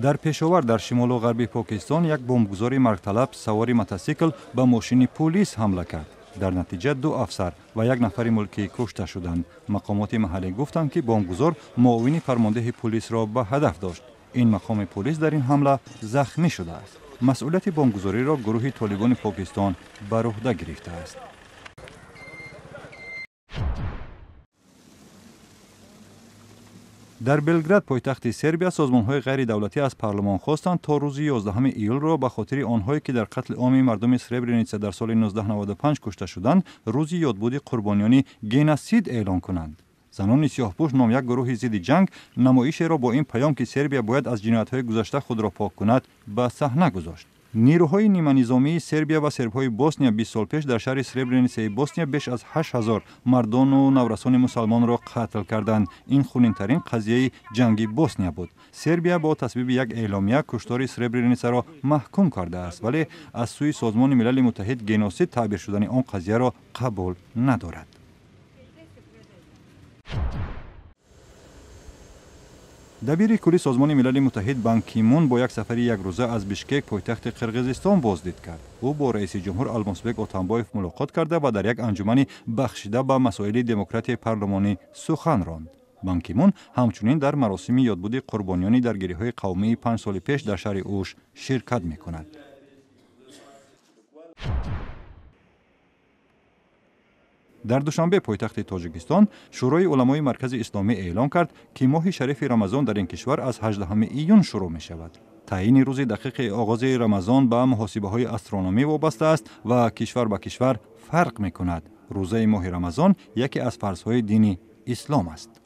در پشاور در شمال و غربی پاکستان یک بمبگذار مرگطلب سوار موتورسیکل به ماشین پلیس حمله کرد. در نتیجه 2 افسر و 1 نفر ملکی کشته شدند. مقامات محلی گفتند که بمبگذار معاون فرمانده پلیس را به هدف داشت. این مقام پلیس در این حمله زخمی شده است. مسئولیت بمبگذاری را گروه طالبان پاکستان بر عهده گرفته است. در بلگراد پایتخت سربیا سازمان‌های غیر دولتی از پارلمان خواستند تا روز 11 ایول را به خاطر آنهایی که در قتل عام مردم سربرینیتسا در سال 1995 کشته شدند روز یادبود قربانیان گنوسید اعلان کنند. زنان سیاه‌پوش نام یک گروه ضد جنگ نمایش را با این پیام که سربیا باید از جنایت‌های گذشته خود را پاک کند به صحنه گذاشت. نیروهای نیمه نظامی سربیا و سرب‌های بوسنیا 20 سال پیش در شهر سربرینیتسای بوسنیا بیش از 8000 مردان و نورسان مسلمان را قتل کردند. این خونین‌ترین قضیه جنگی بوسنیا بود. سربیا با تصویب یک اعلامیه کشتار سربرینیتسا را محکوم کرده است، ولی از سوی سازمان ملل متحد گنوسید تعبیر شدن آن قضیه را قبول ندارد. دبیر کلی سازمان ملل متحد بان کی مون با یک سفر یک روزه از بیشکک پایتخت قرقیزستان بازدید کرد. او با رئیس جمهور المازبک اتنبایف ملاقات کرده و در یک انجمن بخشیده به مسائل دموکراسی پارلمانی سخن راند. بان کی مون همچنین در مراسم یادبود قربانیان درگیری‌های قومی 5 سال پیش در شهر اوش شرکت می‌کند. در دوشنبه پایتخت تاجیکستان شورای علمای مرکز اسلامی اعلام کرد که ماه شریف رمضان در این کشور از 18 ایون شروع می شود. تعیین روز دقیق آغاز رمضان به محاسبه‌های استرونومی وابسته است و کشور به کشور فرق می کند. روزه ماه رمضان یکی از فرض‌های دینی اسلام است.